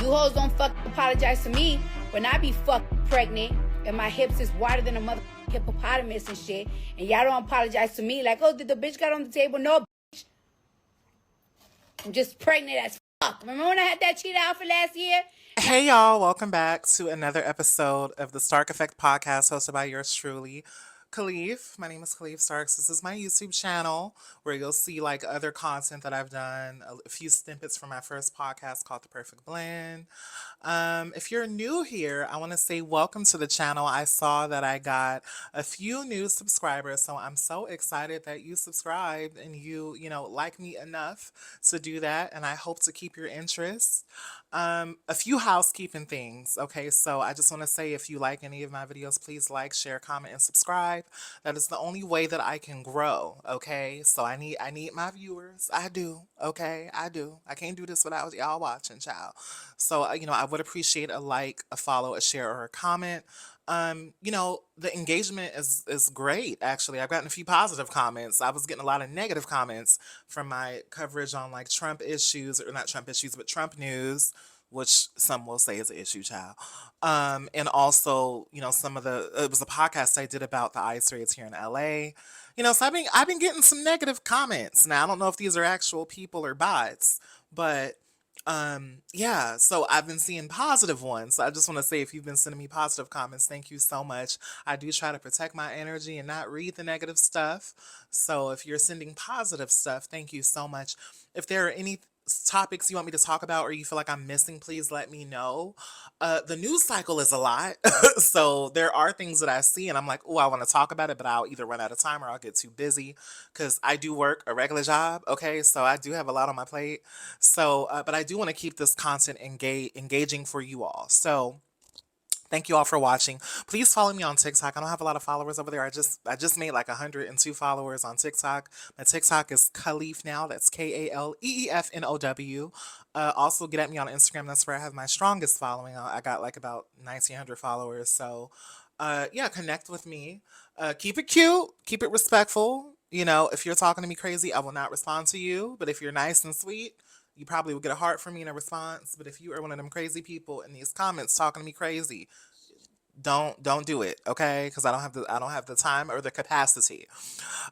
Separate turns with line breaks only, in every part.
You hoes don't apologize to me when I be pregnant and my hips is wider than a mother hippopotamus and shit, and y'all don't apologize to me like, oh, did the bitch got on the table? No, bitch. I'm just pregnant as fuck. Remember when I had that cheetah outfit last year?
Hey y'all, welcome back to another episode of the Stark Effect podcast hosted by yours truly, Khalif. My name is Khalif Starks. This is my YouTube channel where you'll see like other content that I've done, a few snippets from my first podcast called The Perfect Blend. If you're new here, I want to say welcome to the channel. I saw that I got a few new subscribers, so I'm so excited that you subscribed and you like me enough to do that, and I hope to keep your interest. A few housekeeping things. Okay, so I just want to say if you like any of my videos, please like, share, comment, and subscribe. That is the only way that I can grow. Okay, so I need my viewers. I do. Okay, I do. I can't do this without y'all watching, child. So I would appreciate a like, a follow, a share, or a comment. The engagement is great, actually. I've gotten a few positive comments. I was getting a lot of negative comments from my coverage on like Trump issues, or not Trump issues, but Trump news, which some will say is an issue, child. And also, some of it was a podcast I did about the ICE raids here in LA. So I've been getting some negative comments. Now I don't know if these are actual people or bots, but yeah, so I've been seeing positive ones. So I just want to say if you've been sending me positive comments, thank you so much. I do try to protect my energy and not read the negative stuff. So if you're sending positive stuff, thank you so much. If there are any topics you want me to talk about or you feel like I'm missing, please let me know. The news cycle is a lot. So there are things that I see and I'm like, oh, I want to talk about it, but I'll either run out of time or I'll get too busy because I do work a regular job. Okay, so I do have a lot on my plate. So, but I do want to keep this content engaging for you all. So thank you all for watching. Please follow me on TikTok. I don't have a lot of followers over there. I just made like 102 followers on TikTok. My TikTok is Khalif now. That's KALEEFNOW. Also get at me on Instagram. That's where I have my strongest following. I got like about 1,900 followers. So yeah, connect with me. Keep it cute. Keep it respectful. If you're talking to me crazy, I will not respond to you. But if you're nice and sweet, you probably will get a heart from me in a response. But if you are one of them crazy people in these comments talking to me crazy, don't do it, okay? Because I don't have the time or the capacity.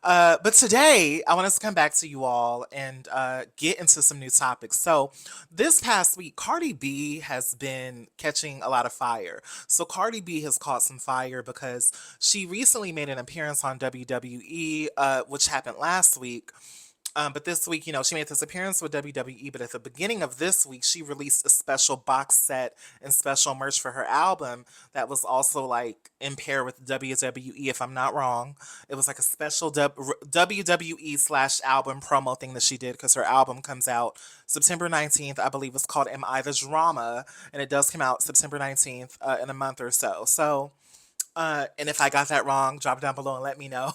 But today I want us to come back to you all and get into some new topics. So this past week, Cardi B has been catching a lot of fire. So Cardi B has caught some fire because she recently made an appearance on WWE, which happened last week. But this week, she made this appearance with WWE, but at the beginning of this week, she released a special box set and special merch for her album that was also like in pair with WWE, if I'm not wrong. It was like a special WWE/album promo thing that she did because her album comes out September 19th. I believe it's called Am I the Drama? And it does come out September 19th in a month or so. So, and if I got that wrong, drop it down below and let me know.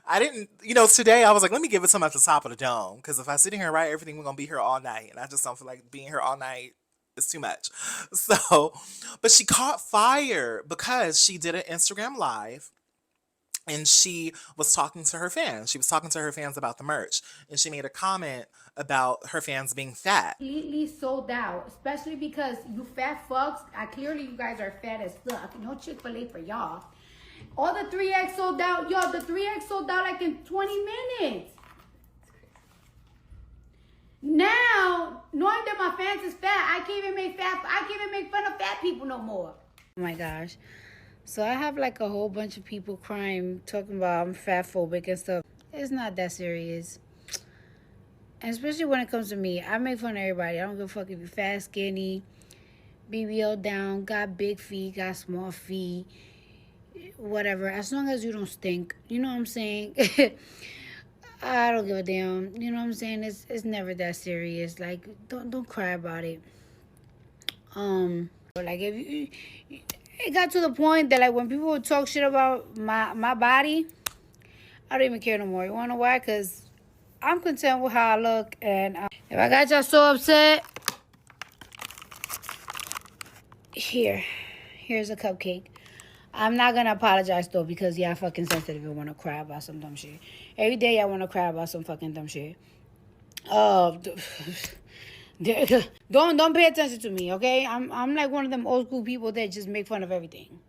I didn't, today I was like, let me give it to them at the top of the dome. Because if I sit here and write everything, we're going to be here all night. And I just don't feel like being here all night. It's too much. So, but she caught fire because she did an Instagram live and she was talking to her fans. She was talking to her fans about the merch. And she made a comment about her fans being fat.
Completely sold out, especially because you fat fucks. Clearly you guys are fat as fuck. No Chick-fil-A for y'all. All the 3X sold out. Yo, the 3X sold out like in 20 minutes. Now, knowing that my fans is fat, I can't even make fun of fat people no more. Oh my gosh. So I have like a whole bunch of people crying, talking about I'm fat phobic and stuff. It's not that serious. And especially when it comes to me, I make fun of everybody. I don't give a fuck if you're fat, skinny, BBL down, got big feet, got small feet, whatever. As long as you don't stink. You know what I'm saying? I don't give a damn. You know what I'm saying? It's never that serious. Like, don't cry about it. Like if you it got to the point that like when people would talk shit about my body, I don't even care no more. You wanna know why? Cause I'm content with how I look, and if I got y'all so upset, here's a cupcake. I'm not gonna apologize though because y'all fucking sensitive and wanna cry about some dumb shit. Every day y'all wanna cry about some fucking dumb shit. Don't pay attention to me, okay? I'm like one of them old school people that just make fun of everything.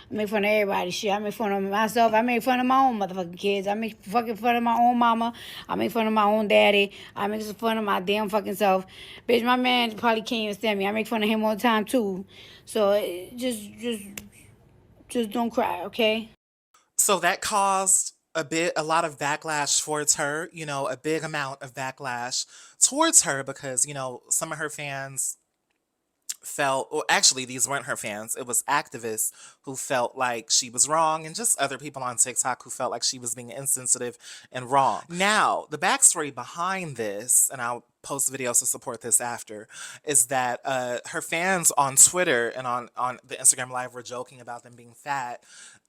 I make fun of everybody. Shit, I make fun of myself. I make fun of my own motherfucking kids. I make fucking fun of my own mama. I make fun of my own daddy. I make fun of my damn fucking self. Bitch, my man probably can't even stand me. I make fun of him all the time too. So just don't cry, okay?
So that caused a lot of backlash towards her, a big amount of backlash towards her because, some of her fans felt, or actually, these weren't her fans. It was activists who felt like she was wrong, and just other people on TikTok who felt like she was being insensitive and wrong. Now, the backstory behind this, and I'll post videos to support this after, is that her fans on Twitter and on the Instagram Live were joking about them being fat.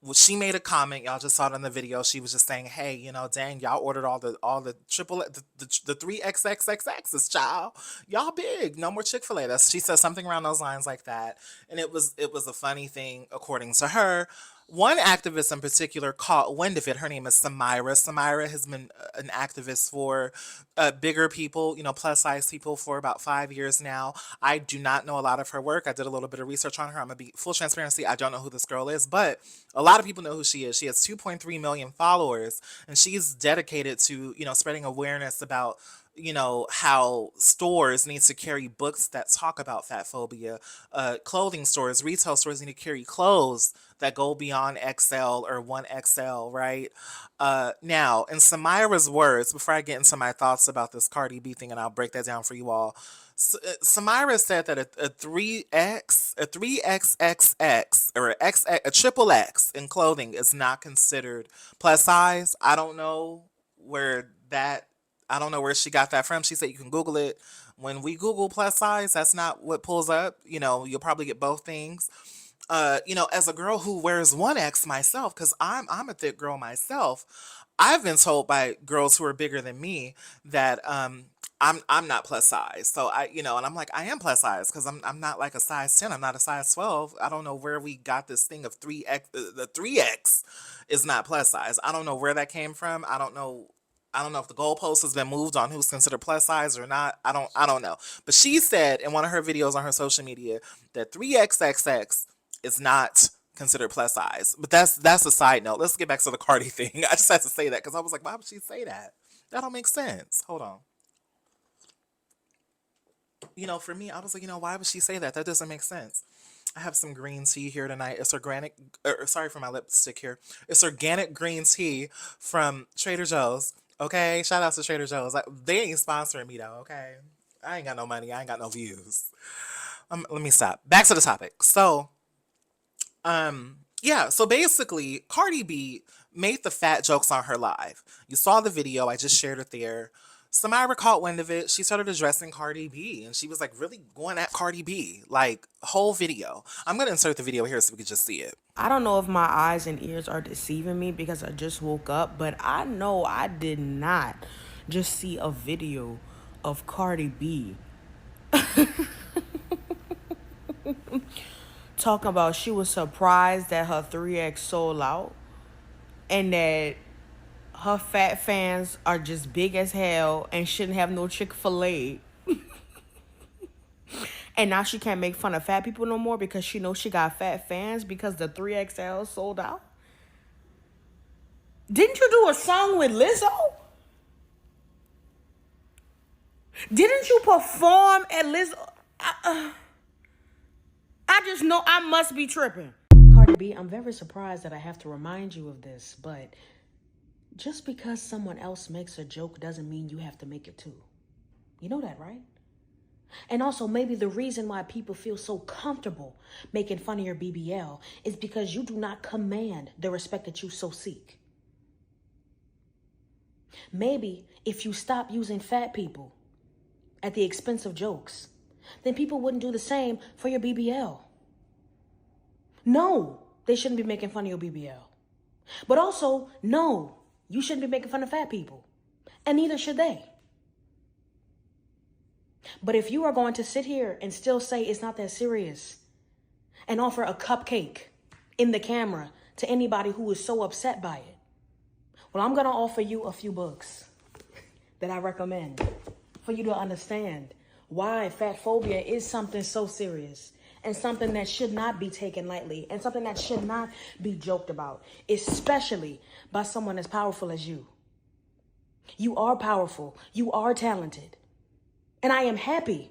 Well, she made a comment. Y'all just saw it in the video. She was just saying, "Hey, dang, y'all ordered all the triple the three XXXXs, child. Y'all big. No more Chick-fil-A." She said something around those lines like that, and it was a funny thing according to her. One activist in particular caught wind of it. Her name is Samyra. Samyra has been an activist for bigger people, plus size people for about 5 years now. I do not know a lot of her work. I did a little bit of research on her. I'm going to be full transparency. I don't know who this girl is, but a lot of people know who she is. She has 2.3 million followers, and she's dedicated to, spreading awareness about how stores need to carry books that talk about fat phobia. Clothing stores, retail stores need to carry clothes that go beyond XL or 1XL, right? Now, in Samyra's words, before I get into my thoughts about this Cardi B thing, and I'll break that down for you all, Samyra said that a 3XXX, or a triple X in clothing is not considered plus size. I don't know where she got that from. She said you can Google it. When we Google plus size, that's not what pulls up. You'll probably get both things. As a girl who wears 1X myself, because I'm a thick girl myself, I've been told by girls who are bigger than me that I'm not plus size. So and I'm like, I am plus size because I'm not like a size 10. I'm not a size 12. I don't know where we got this thing of 3X. The 3X is not plus size. I don't know where that came from. I don't know if the goalpost has been moved on who's considered plus size or not. I don't know. But she said in one of her videos on her social media that 3XXX is not considered plus size. But that's a side note. Let's get back to the Cardi thing. I just had to say that because I was like, why would she say that? That don't make sense. Hold on. For me, I was like, why would she say that? That doesn't make sense. I have some green tea here tonight. It's organic. Sorry for my lipstick here. It's organic green tea from Trader Joe's. Okay, shout out to Trader Joe's. They ain't sponsoring me though. Okay, I ain't got no money. I ain't got no views. Let me stop. Back to the topic. So, yeah. So basically, Cardi B made the fat jokes on her live. You saw the video. I just shared it there. Samyra caught wind of it. She started addressing Cardi B, and she was like really going at Cardi B, like whole video. I'm gonna insert the video here so we can just see it.
I don't know if my eyes and ears are deceiving me because I just woke up, but I know I did not just see a video of Cardi B talking about she was surprised that her 3X sold out and that her fat fans are just big as hell and shouldn't have no Chick-fil-A. And now she can't make fun of fat people no more because she knows she got fat fans because the 3XL sold out. Didn't you do a song with Lizzo? Didn't you perform at Lizzo? I just know I must be tripping. Cardi B, I'm very surprised that I have to remind you of this, but just because someone else makes a joke doesn't mean you have to make it too. You know that, right? And also, maybe the reason why people feel so comfortable making fun of your BBL is because you do not command the respect that you so seek. Maybe if you stop using fat people at the expense of jokes, then people wouldn't do the same for your BBL. No, they shouldn't be making fun of your BBL. But also, no, you shouldn't be making fun of fat people. And neither should they. But if you are going to sit here and still say it's not that serious and offer a cupcake in the camera to anybody who is so upset by it, well, I'm going to offer you a few books that I recommend for you to understand why fat phobia is something so serious and something that should not be taken lightly and something that should not be joked about, especially by someone as powerful as you. You are powerful. You are talented. And I am happy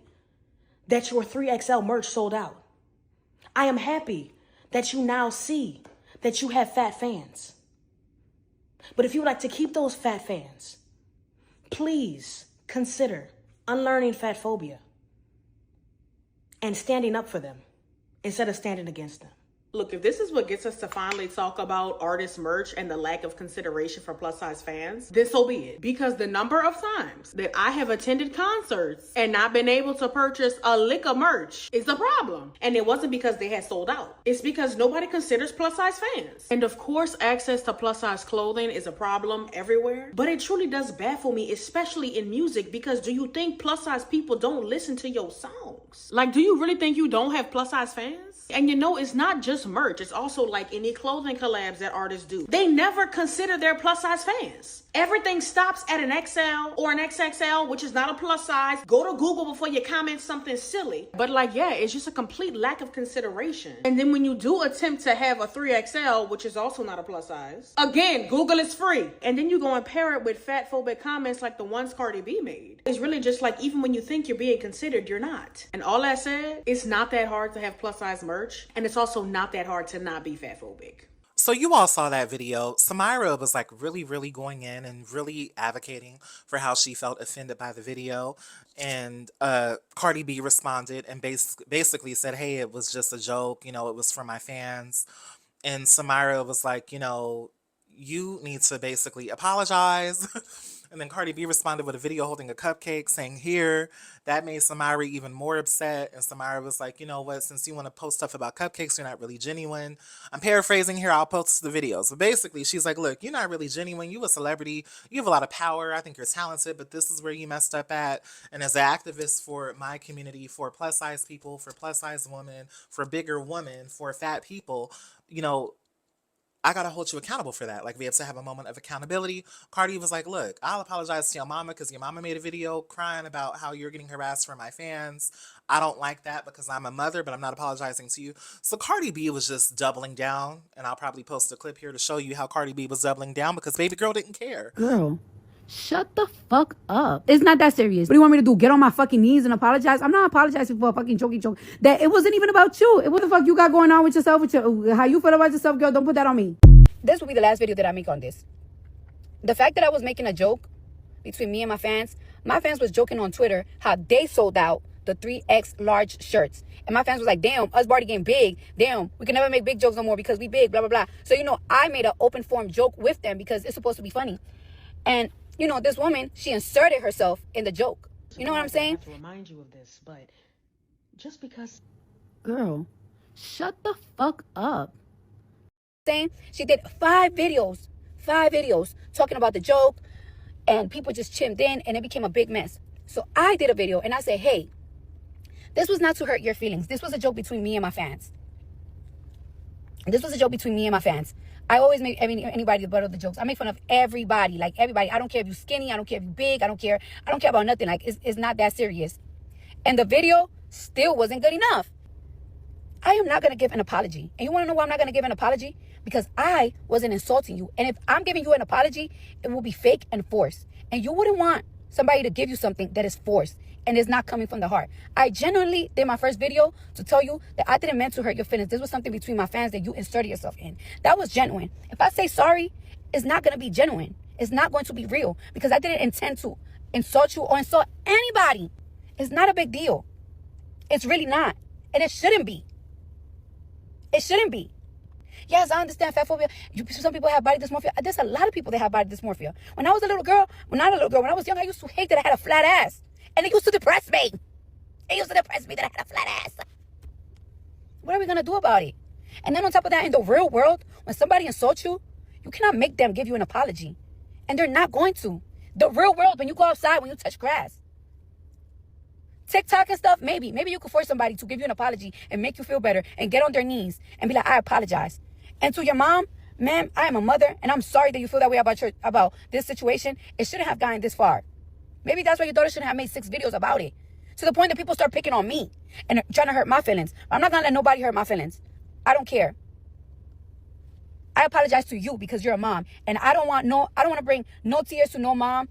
that your 3XL merch sold out. I am happy that you now see that you have fat fans. But if you would like to keep those fat fans, please consider unlearning fat phobia and standing up for them instead of standing against them.
Look, if this is what gets us to finally talk about artist merch and the lack of consideration for plus size fans, then so be it. Because the number of times that I have attended concerts and not been able to purchase a lick of merch is a problem. And it wasn't because they had sold out. It's because nobody considers plus size fans. And of course, access to plus size clothing is a problem everywhere. But it truly does baffle me, especially in music, because do you think plus size people don't listen to your songs? Like, do you really think you don't have plus size fans? And you know, it's not just merch. It's also like any clothing collabs that artists do. They never consider their plus size fans. Everything stops at an XL or an XXL, which is not a plus size. Go to Google before you comment something silly. But like, yeah, it's just a complete lack of consideration. And then when you do attempt to have a 3XL, which is also not a plus size, again, Google is free. And then you go and pair it with fat phobic comments like the ones Cardi B made. It's really just like, even when you think you're being considered, you're not. And all that said, it's not that hard to have plus size merch. And it's also not that hard to not be fat phobic.
So you all saw that video. Samyra was like really going in and really advocating for how she felt offended by the video. And Cardi B responded and basically said, hey, it was just a joke. You know, it was for my fans. And Samyra was like, you know, you need to basically apologize. And then Cardi B responded with a video holding a cupcake saying, here. That made Samyra even more upset. And Samyra was like, you know what, since you want to post stuff about cupcakes, you're not really genuine. I'm paraphrasing here. I'll post the videos. But basically, she's like, look, you're not really genuine. You a celebrity. You have a lot of power. I think you're talented, but this is where you messed up at. And as an activist for my community, for plus size people, for plus size women, for bigger women, for fat people, you know, I gotta hold you accountable for that. Like, we have to have a moment of accountability. Cardi was like, look, I'll apologize to your mama because your mama made a video crying about how you're getting harassed for my fans. I don't like that because I'm a mother, but I'm not apologizing to you. So Cardi B was just doubling down, and I'll probably post a clip here to show you how Cardi B was doubling down because baby girl didn't care.
Girl, shut the fuck up. It's not that serious. What do you want me to do? Get on my fucking knees and apologize? I'm not apologizing for a fucking jokey joke. That it wasn't even about you. What the fuck you got going on with yourself? How you feel about yourself, girl? Don't put that on me. This will be the last video that I make on this. The fact that I was making a joke between me and my fans was joking on Twitter how they sold out the 3X large shirts. And my fans was like, damn, us already getting big. Damn, we can never make big jokes no more because we big, blah, blah, blah. So, you know, I made an open form joke with them because it's supposed to be funny. And, you know, this woman, she inserted herself in the joke. You know what I'm saying?
I have to remind you of this, but just because...
Girl, shut the fuck up. Saying she did 5 videos talking about the joke, and people just chimed in and it became a big mess. So I did a video and I said, hey, this was not to hurt your feelings. This was a joke between me and my fans. I always make anybody the butt of the jokes. I make fun of everybody, like everybody. I don't care if you're skinny. I don't care if you're big. I don't care about nothing. Like, it's not that serious. And the video still wasn't good enough. I am not going to give an apology. And you want to know why I'm not going to give an apology? Because I wasn't insulting you. And if I'm giving you an apology, it will be fake and forced. And you wouldn't want somebody to give you something that is forced and is not coming from the heart. I genuinely did my first video to tell you that I didn't mean to hurt your feelings. This was something between my fans that you inserted yourself in. That was genuine. If I say sorry, it's not going to be genuine. It's not going to be real because I didn't intend to insult you or insult anybody. It's not a big deal. It's really not. And it shouldn't be. It shouldn't be. Yes, I understand fat phobia. Some people have body dysmorphia. There's a lot of people that have body dysmorphia. When I was a little girl, when I was young, I used to hate that I had a flat ass. And it used to depress me. It used to depress me that I had a flat ass. What are we going to do about it? And then on top of that, in the real world, when somebody insults you, you cannot make them give you an apology. And they're not going to. The real world, when you go outside, when you touch grass. TikTok and stuff, maybe you could force somebody to give you an apology and make you feel better and get on their knees and be like, I apologize. And to your mom, ma'am, I am a mother and I'm sorry that you feel that way about this situation. It shouldn't have gotten this far. Maybe that's why your daughter shouldn't have made 6 videos about it. To the point that people start picking on me and trying to hurt my feelings. I'm not going to let nobody hurt my feelings. I don't care. I apologize to you because you're a mom. And I don't want to bring no tears to no mom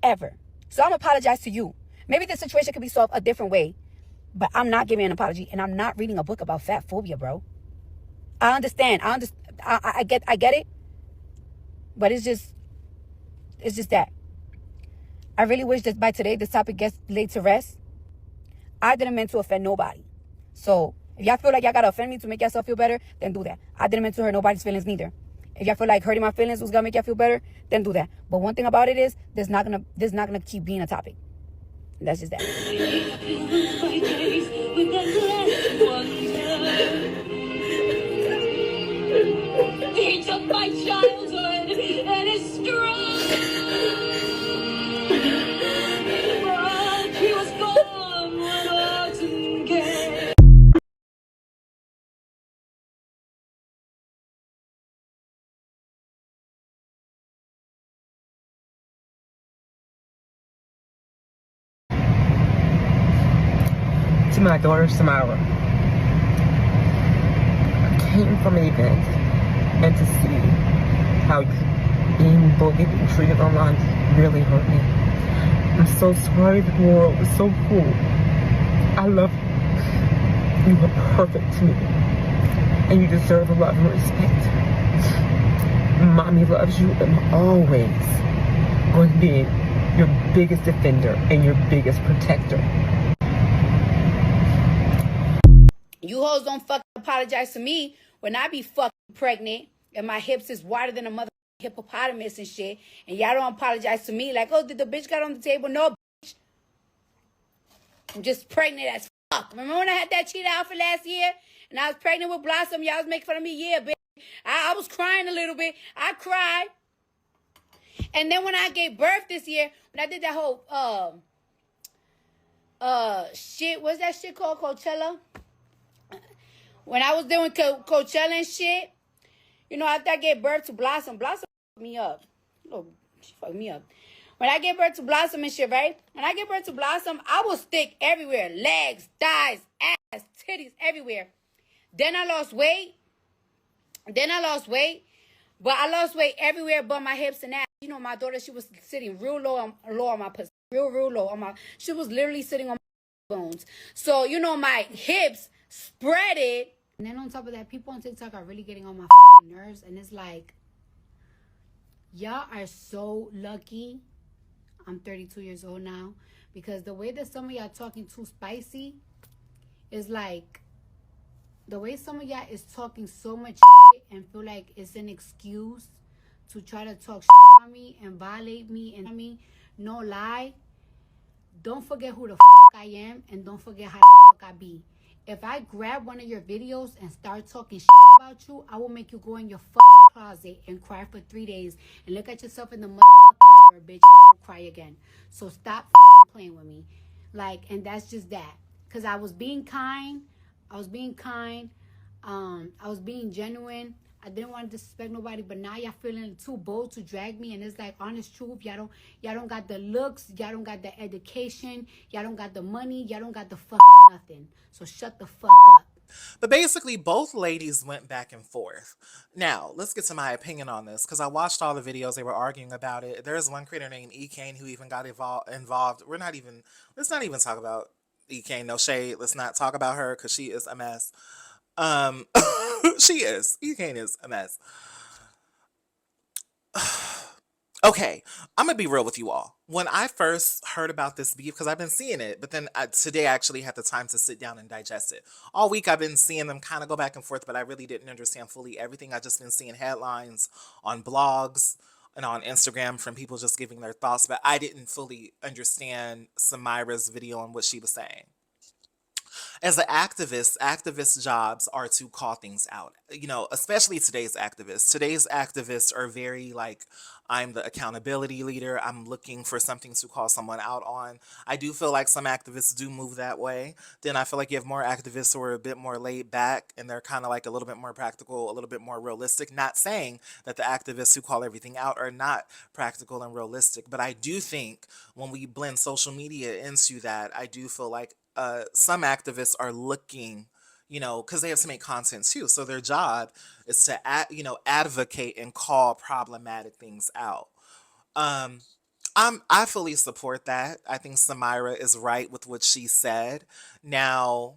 ever. So I'm apologize to you. Maybe the situation could be solved a different way. But I'm not giving an apology. And I'm not reading a book about fat phobia, bro. I understand. I get it. But it's just that. I really wish that by today this topic gets laid to rest. I didn't mean to offend nobody. So if y'all feel like y'all gotta offend me to make yourself feel better, then do that. I didn't mean to hurt nobody's feelings neither. If y'all feel like hurting my feelings was gonna make y'all feel better, then do that. But one thing about it is there's not gonna keep being a topic. That's just that. He took my childhood and his strong. He was gone when autumn came.
To my daughter Samyra, I came from an event and to see how being bullied and treated online really hurt me. I'm so sorry. The world is so cruel. I love you. You are perfect to me, and you deserve a love and respect. Mommy loves you and I'm always going to be your biggest defender and your biggest protector.
You hoes don't fucking apologize to me when I be fucking pregnant and my hips is wider than a mother hippopotamus and shit. And y'all don't apologize to me like, oh, did the bitch got on the table? No, bitch. I'm just pregnant as fuck. Remember when I had that cheetah outfit last year? And I was pregnant with Blossom. Y'all was making fun of me. Yeah, bitch. I was crying a little bit. I cried. And then when I gave birth this year, when I did that whole, shit, what's that shit called? Coachella? When I was doing Coachella and shit, you know, after I gave birth to Blossom fucked me up. Oh, she fucked me up. When I gave birth to Blossom and shit, right? When I gave birth to Blossom, I was thick everywhere. Legs, thighs, ass, titties, everywhere. Then I lost weight. But I lost weight everywhere but my hips and ass. You know, my daughter, she was sitting real low on my pussy. Real low on my... She was literally sitting on my bones. So, you know, my hips spread it. And then on top of that, people on TikTok are really getting on my fucking nerves. And it's like, y'all are so lucky. I'm 32 years old now. Because the way that some of y'all talking too spicy is like, the way some of y'all is talking so much shit and feel like it's an excuse to try to talk shit about me and violate me and no lie. Don't forget who the fuck I am and don't forget how the fuck I be. If I grab one of your videos and start talking shit about you, I will make you go in your fucking closet and cry for 3 days and look at yourself in the motherfucking mirror, bitch, and you'll cry again. So stop fucking playing with me. Like, and that's just that. Because I was being kind. I was being genuine. I didn't want to disrespect nobody, but now y'all feeling too bold to drag me, and it's like honest truth. Y'all don't got the looks, y'all don't got the education, y'all don't got the money, y'all don't got the fucking nothing. So shut the fuck up.
But basically, both ladies went back and forth. Now, let's get to my opinion on this, because I watched all the videos. They were arguing about it. There's one creator named Ekane who even got involved. Let's not even talk about Ekane. No shade. Let's not talk about her, because she is a mess. Ekane is a mess. Okay, I'm gonna be real with you all. When I first heard about this beef, because I've been seeing it, but then today I actually had the time to sit down and digest it. All week I've been seeing them kind of go back and forth, but I really didn't understand fully everything. I've just been seeing headlines on blogs and on Instagram from people just giving their thoughts, but I didn't fully understand Samyra's video and what she was saying. As an activist jobs are to call things out, you know, especially today's activists. Today's activists are very like I'm the accountability leader. I'm looking for something to call someone out on. I do feel like some activists do move that way. Then I feel like you have more activists who are a bit more laid back and they're kind of like a little bit more practical, a little bit more realistic. Not saying that the activists who call everything out are not practical and realistic, but I do think when we blend social media into that, I do feel like some activists are looking, because they have to make content too. So their job is to, advocate and call problematic things out. Um, I fully support that. I think Samyra is right with what she said. Now,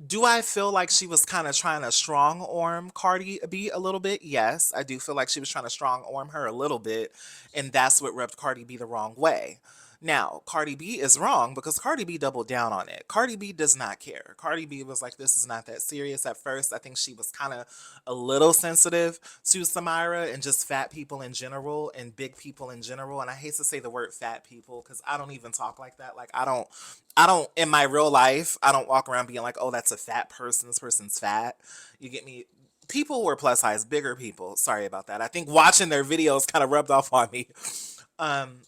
do I feel like she was kind of trying to strong arm Cardi B a little bit? Yes, I do feel like she was trying to strong arm her a little bit, and that's what rubbed Cardi B the wrong way. Now, Cardi B is wrong because Cardi B doubled down on it. Cardi B does not care. Cardi B was like, this is not that serious at first. I think she was kind of a little sensitive to Samyra and just fat people in general and big people in general. And I hate to say the word fat people because I don't even talk like that. Like, I don't, in my real life, I don't walk around being like, oh, that's a fat person. This person's fat. You get me? People who are plus size, bigger people. Sorry about that. I think watching their videos kind of rubbed off on me. Um,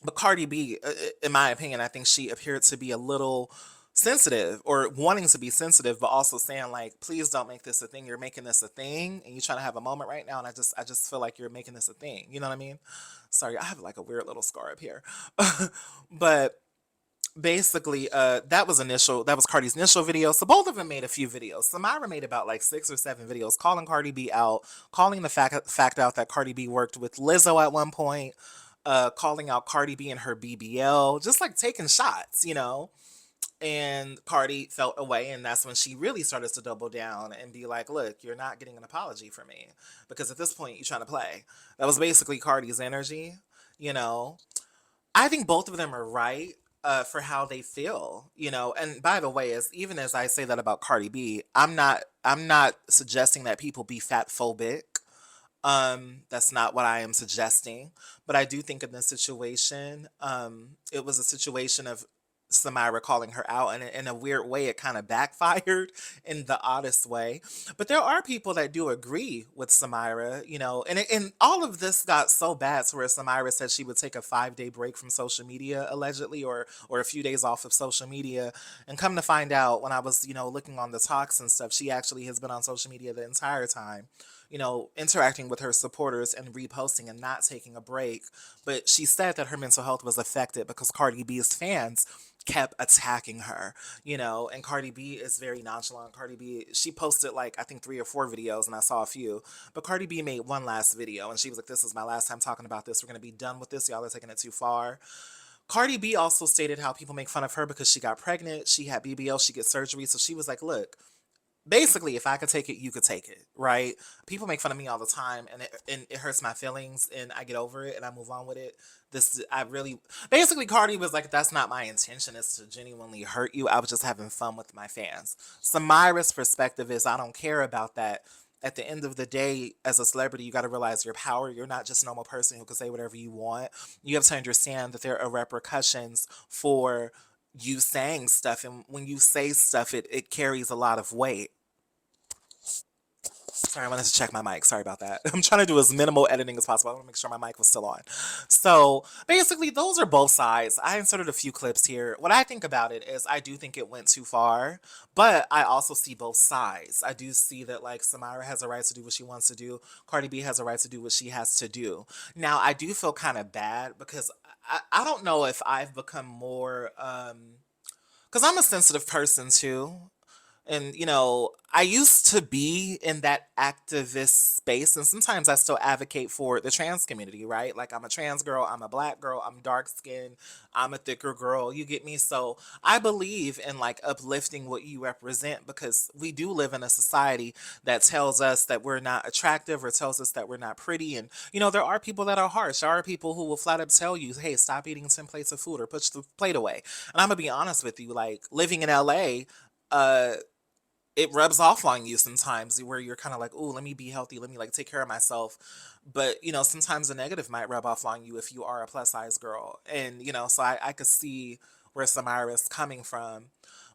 but Cardi B, in my opinion, I think she appeared to be a little sensitive or wanting to be sensitive, but also saying like, please don't make this a thing. You're making this a thing and you're trying to have a moment right now. And I just feel like you're making this a thing. You know what I mean? Sorry, I have like a weird little scar up here. But basically, that was Cardi's initial video. So both of them made a few videos. Samyra made about like 6 or 7 videos calling Cardi B out, calling the fact out that Cardi B worked with Lizzo at one point, calling out Cardi B and her BBL, just like taking shots. And Cardi felt away, and that's when she really started to double down and be like, look, you're not getting an apology from me. Because at this point, you're trying to play. That was basically Cardi's energy. I think both of them are right for how they feel. And by the way, even as I say that about Cardi B, I'm not suggesting that people be fat phobic. That's not what I am suggesting. But I do think in this situation, it was a situation of Samyra calling her out, and in a weird way, it kind of backfired in the oddest way. But there are people that do agree with Samyra, and all of this got so bad to where Samyra said she would take a 5-day break from social media, allegedly, or a few days off of social media. And come to find out, when I was, looking on the talks and stuff, she actually has been on social media the entire time. Interacting with her supporters and reposting and not taking a break. But she said that her mental health was affected because Cardi B's fans kept attacking her, and Cardi B is very nonchalant. Cardi B, she posted like, I think 3 or 4 videos and I saw a few, but Cardi B made one last video and she was like, this is my last time talking about this. We're going to be done with this. Y'all are taking it too far. Cardi B also stated how people make fun of her because she got pregnant. She had BBL, she get surgery. So she was like, look, basically, if I could take it, you could take it, right? People make fun of me all the time, and it hurts my feelings, and I get over it, and I move on with it. Basically, Cardi was like, that's not my intention, is to genuinely hurt you. I was just having fun with my fans. Samyra's perspective is, I don't care about that. At the end of the day, as a celebrity, you got to realize your power. You're not just a normal person who can say whatever you want. You have to understand that there are repercussions for you saying stuff, and when you say stuff, it carries a lot of weight. Sorry, I wanted to check my mic. Sorry about that. I'm trying to do as minimal editing as possible. I want to make sure my mic was still on. So basically, those are both sides. I inserted a few clips here. What I think about it is I do think it went too far, but I also see both sides. I do see that like Samyra has a right to do what she wants to do. Cardi B has a right to do what she has to do. Now, I do feel kind of bad because I don't know if I've become more, because I'm a sensitive person too. And, I used to be in that activist space, and sometimes I still advocate for the trans community, right? Like, I'm a trans girl, I'm a black girl, I'm dark skinned, I'm a thicker girl, you get me? So I believe in like uplifting what you represent because we do live in a society that tells us that we're not attractive or tells us that we're not pretty. And, there are people that are harsh. There are people who will flat up tell you, hey, stop eating 10 plates of food or put the plate away. And I'm gonna be honest with you, like living in LA, it rubs off on you sometimes where you're kind of like, oh, let me be healthy. Let me like take care of myself. But, sometimes the negative might rub off on you if you are a plus size girl. And, so I could see where Samyra is coming from.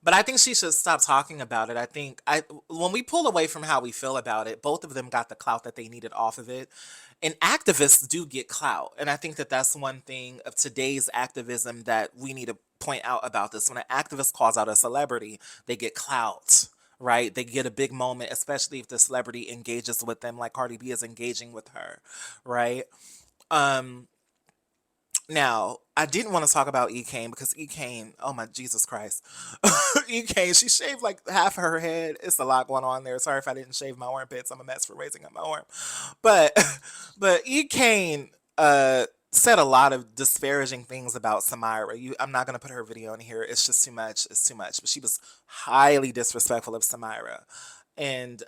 But I think she should stop talking about it. I think when we pull away from how we feel about it, both of them got the clout that they needed off of it. And activists do get clout. And I think that that's one thing of today's activism that we need to point out about this. When an activist calls out a celebrity, they get clout, right? They get a big moment, especially if the celebrity engages with them like Cardi B is engaging with her, right? Now, I didn't want to talk about E. Kane because E. Kane, oh my Jesus Christ. E. Kane, she shaved like half of her head. It's a lot going on there. Sorry if I didn't shave my armpits. I'm a mess for raising up my arm. But but E. Kane said a lot of disparaging things about Samyra. I'm not gonna put her video in here. It's just too much. It's too much. But she was highly disrespectful of Samyra. And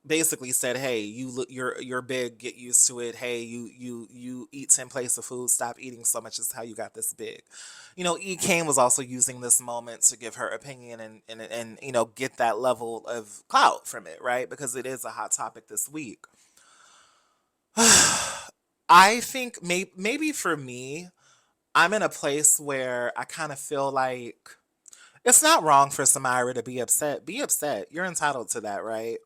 basically said, "Hey, you're big. Get used to it. Hey, you eat 10 plates of food. Stop eating so much. Is how you got this big." You know, E. Kane was also using this moment to give her opinion and you know, get that level of clout from it, right? Because it is a hot topic this week. I think maybe for me, I'm in a place where I kind of feel like it's not wrong for Samyra to be upset. Be upset. You're entitled to that, right?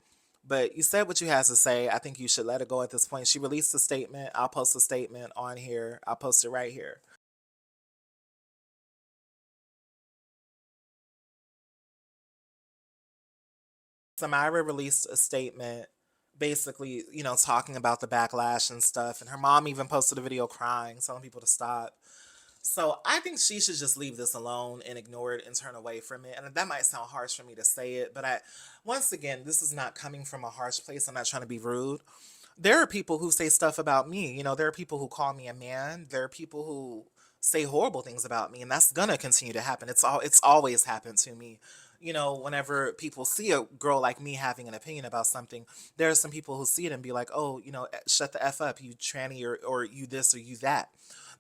But you said what you had to say. I think you should let it go at this point. She released a statement. I'll post a statement on here. I'll post it right here. Samyra released a statement basically, you know, talking about the backlash and stuff. And her mom even posted a video crying, telling people to stop. So I think she should just leave this alone and ignore it and turn away from it. And that might sound harsh for me to say it, but once again, this is not coming from a harsh place. I'm not trying to be rude. There are people who say stuff about me. You know, there are people who call me a man. There are people who say horrible things about me, and that's gonna continue to happen. It's always happened to me. You know, whenever people see a girl like me having an opinion about something, there are some people who see it and be like, "Oh, you know, shut the F up, you tranny, or you this or you that."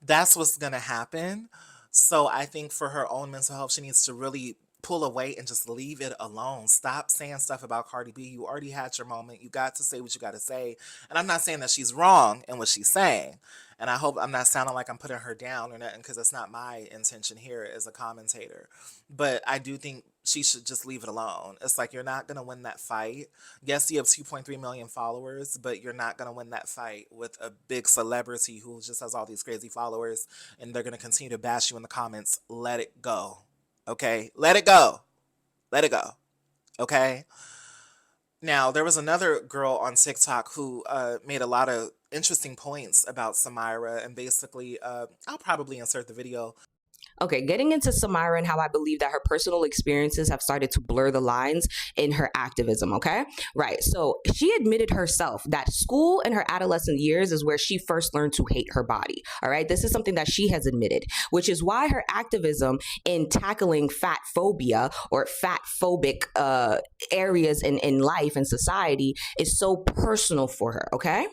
That's what's gonna happen. So I think for her own mental health, she needs to really pull away and just leave it alone. Stop saying stuff about Cardi B. You already had your moment. You got to say what you got to say. And I'm not saying that she's wrong in what she's saying. And I hope I'm not sounding like I'm putting her down or nothing, because that's not my intention here as a commentator. But I do think she should just leave it alone. It's like, you're not going to win that fight. Yes, you have 2.3 million followers, but you're not going to win that fight with a big celebrity who just has all these crazy followers, and they're going to continue to bash you in the comments. Let it go. Okay? Let it go. Let it go. Okay? Now, there was another girl on TikTok who made a lot of interesting points about Samyra, and basically, I'll probably insert the video.
Okay, getting into Samyra and how I believe that her personal experiences have started to blur the lines in her activism, okay? Right, so she admitted herself that school in her adolescent years is where she first learned to hate her body, all right? This is something that she has admitted, which is why her activism in tackling fat phobia or fat phobic areas in life and society is so personal for her, okay?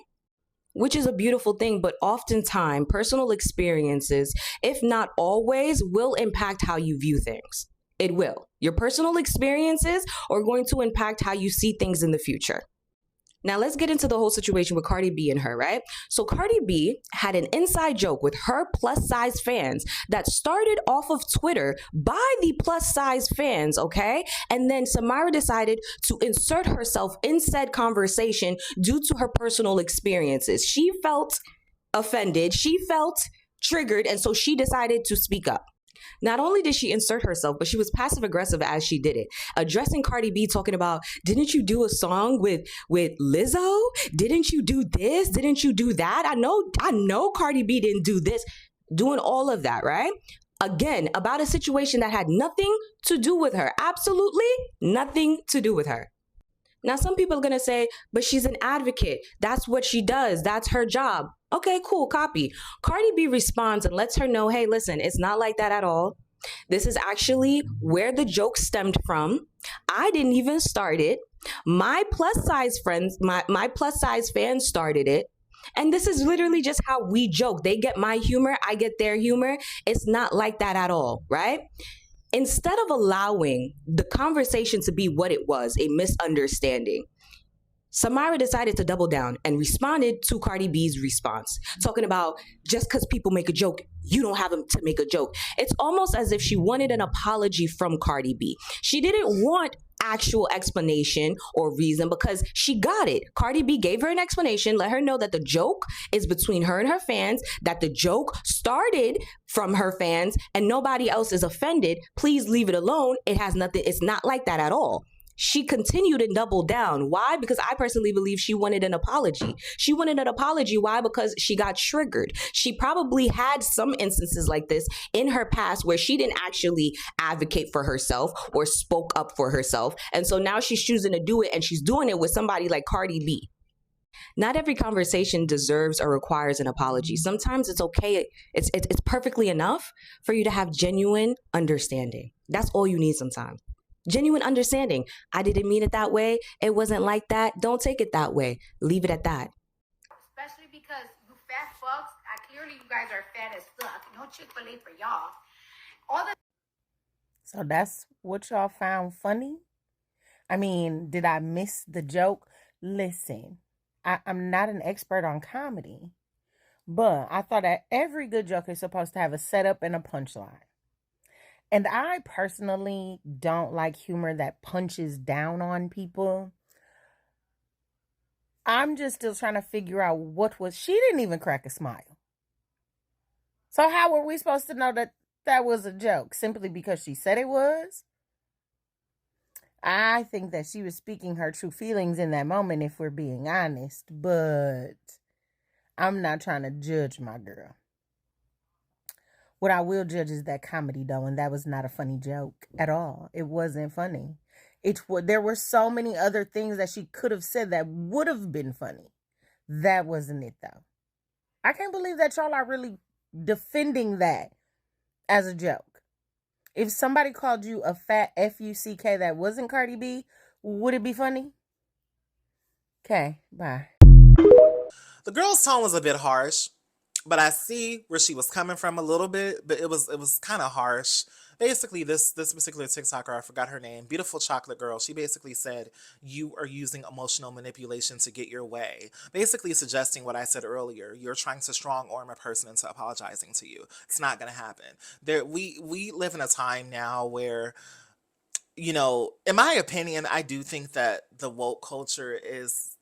Which is a beautiful thing, but oftentimes personal experiences, if not always, will impact how you view things. It will. Your personal experiences are going to impact how you see things in the future. Now let's get into the whole situation with Cardi B and her, right? So Cardi B had an inside joke with her plus size fans that started off of Twitter by the plus size fans, okay? And then Samyra decided to insert herself in said conversation due to her personal experiences. She felt offended, she felt triggered, and so she decided to speak up. Not only did she insert herself, but she was passive aggressive as she did it, addressing Cardi B, talking about, didn't you do a song with Lizzo? Didn't you do this? Didn't you do that? I know Cardi B didn't do this, doing all of that, right? Again, about a situation that had nothing to do with her, absolutely nothing to do with her. Now, some people are going to say, but she's an advocate. That's what she does. That's her job. Okay, cool, copy. Cardi B responds and lets her know, hey, listen, it's not like that at all. This is actually where the joke stemmed from. I didn't even start it. My plus size friends, my plus size fans started it. And this is literally just how we joke. They get my humor, I get their humor. It's not like that at all, right? Instead of allowing the conversation to be what it was, a misunderstanding, Samyra decided to double down and responded to Cardi B's response, talking about just because people make a joke, you don't have to make a joke. It's almost as if she wanted an apology from Cardi B. She didn't want actual explanation or reason because she got it. Cardi B gave her an explanation, let her know that the joke is between her and her fans, that the joke started from her fans and nobody else is offended. Please leave it alone. It has nothing, it's not like that at all. She continued and doubled down. Why? Because I personally believe she wanted an apology. She wanted an apology. Why? Because she got triggered. She probably had some instances like this in her past where she didn't actually advocate for herself or spoke up for herself. And so now she's choosing to do it, and she's doing it with somebody like Cardi B. Not every conversation deserves or requires an apology. Sometimes it's okay. It's perfectly enough for you to have genuine understanding. That's all you need sometimes. Genuine understanding. I didn't mean it that way. It wasn't like that. Don't take it that way. Leave it at that.
Especially because you fat fucks, clearly you guys are fat as fuck. No Chick-fil-A for y'all.
So that's what y'all found funny? I mean, did I miss the joke? Listen, I'm not an expert on comedy, but I thought that every good joke is supposed to have a setup and a punchline. And I personally don't like humor that punches down on people. I'm just still trying to figure out she didn't even crack a smile. So how were we supposed to know that that was a joke? Simply because she said it was? I think that she was speaking her true feelings in that moment, if we're being honest. But I'm not trying to judge my girl. What I will judge is that comedy, though, and that was not a funny joke at all. It wasn't funny. There were so many other things that she could have said that would have been funny. That wasn't it, though. I can't believe that y'all are really defending that as a joke. If somebody called you a fat F-U-C-K that wasn't Cardi B, would it be funny? Okay, bye.
The girl's tone was a bit harsh, but I see where she was coming from a little bit, but it was kind of harsh. Basically, this particular TikToker, I forgot her name, Beautiful Chocolate Girl, she basically said, you are using emotional manipulation to get your way. Basically suggesting what I said earlier. You're trying to strong arm a person into apologizing to you. It's not going to happen. We live in a time now where, you know, in my opinion, I do think that the woke culture is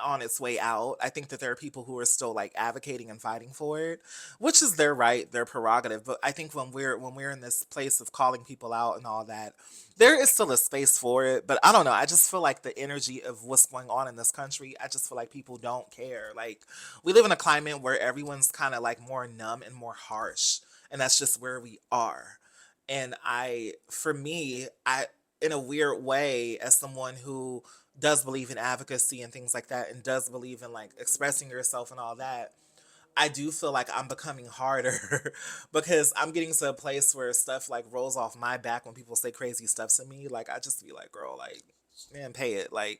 on its way out. I think that there are people who are still like advocating and fighting for it, which is their right, their prerogative. But I think when we're in this place of calling people out and all that, there is still a space for it. But I don't know. I just feel like the energy of what's going on in this country, I just feel like people don't care. Like, we live in a climate where everyone's kind of like more numb and more harsh, and that's just where we are. And for me, in a weird way, as someone who does believe in advocacy and things like that, and does believe in like expressing yourself and all that, I do feel like I'm becoming harder because I'm getting to a place where stuff like rolls off my back when people say crazy stuff to me. Like, I just be like, girl, like, man, pay it. Like,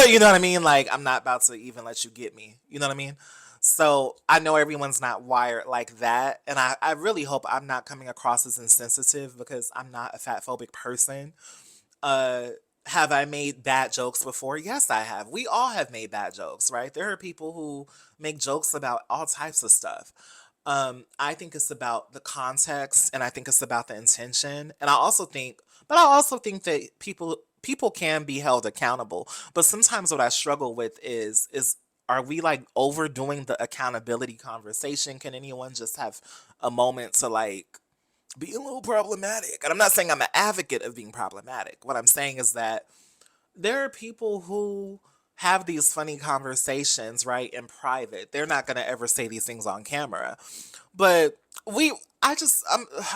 you know what I mean? Like, I'm not about to even let you get me. You know what I mean? So I know everyone's not wired like that. And I really hope I'm not coming across as insensitive because I'm not a fat phobic person. Have I made bad jokes before? Yes, I have. We all have made bad jokes, right? There are people who make jokes about all types of stuff. I think it's about the context, and I think it's about the intention. And I also think that people can be held accountable. But sometimes what I struggle with is are we like overdoing the accountability conversation? Can anyone just have a moment to like be a little problematic? And I'm not saying I'm an advocate of being problematic. What I'm saying is that there are people who have these funny conversations, right, in private. They're not going to ever say these things on camera. But I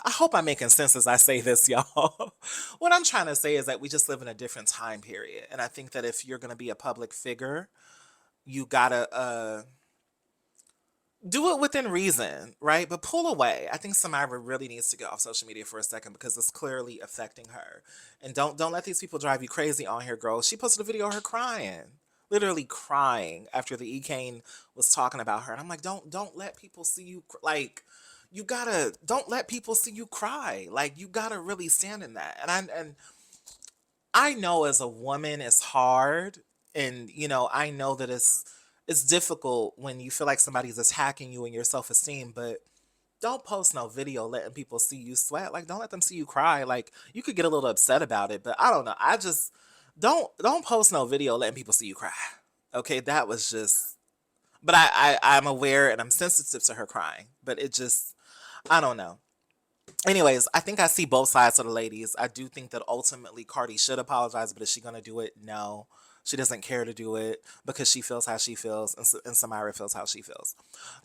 hope I'm making sense as I say this, y'all. What I'm trying to say is that we just live in a different time period. And I think that if you're going to be a public figure, you gotta do it within reason, right? But pull away. I think Samyra really needs to get off social media for a second because it's clearly affecting her. And don't let these people drive you crazy on here, girl. She posted a video of her crying, literally crying after the E-Kane was talking about her. And I'm like, don't let people see you like. Don't let people see you cry. Like, you gotta really stand in that. And I know as a woman it's hard And, you know, I know that it's difficult when you feel like somebody's attacking you and your self-esteem, but don't post no video letting people see you sweat. Like, don't let them see you cry. Like, you could get a little upset about it, but I don't know. I just don't post no video letting people see you cry. Okay, that was just. But I'm aware and I'm sensitive to her crying, but it just, I don't know. Anyways, I think I see both sides of the ladies. I do think that ultimately Cardi should apologize, but is she gonna do it? No. She doesn't care to do it because she feels how she feels, and Samyra feels how she feels.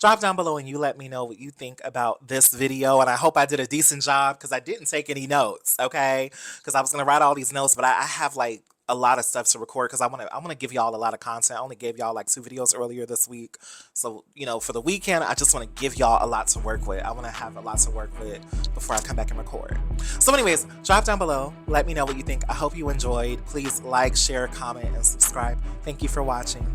Drop down below and you let me know what you think about this video. And I hope I did a decent job because I didn't take any notes, okay? Because I was going to write all these notes, but I have like a lot of stuff to record because I want to give y'all a lot of content. I only gave y'all like 2 videos earlier this week. So, you know, for the weekend, I just want to give y'all a lot to work with. I want to have a lot to work with before I come back and record. So anyways, drop down below. Let me know what you think. I hope you enjoyed. Please like, share, comment, and subscribe. Thank you for watching.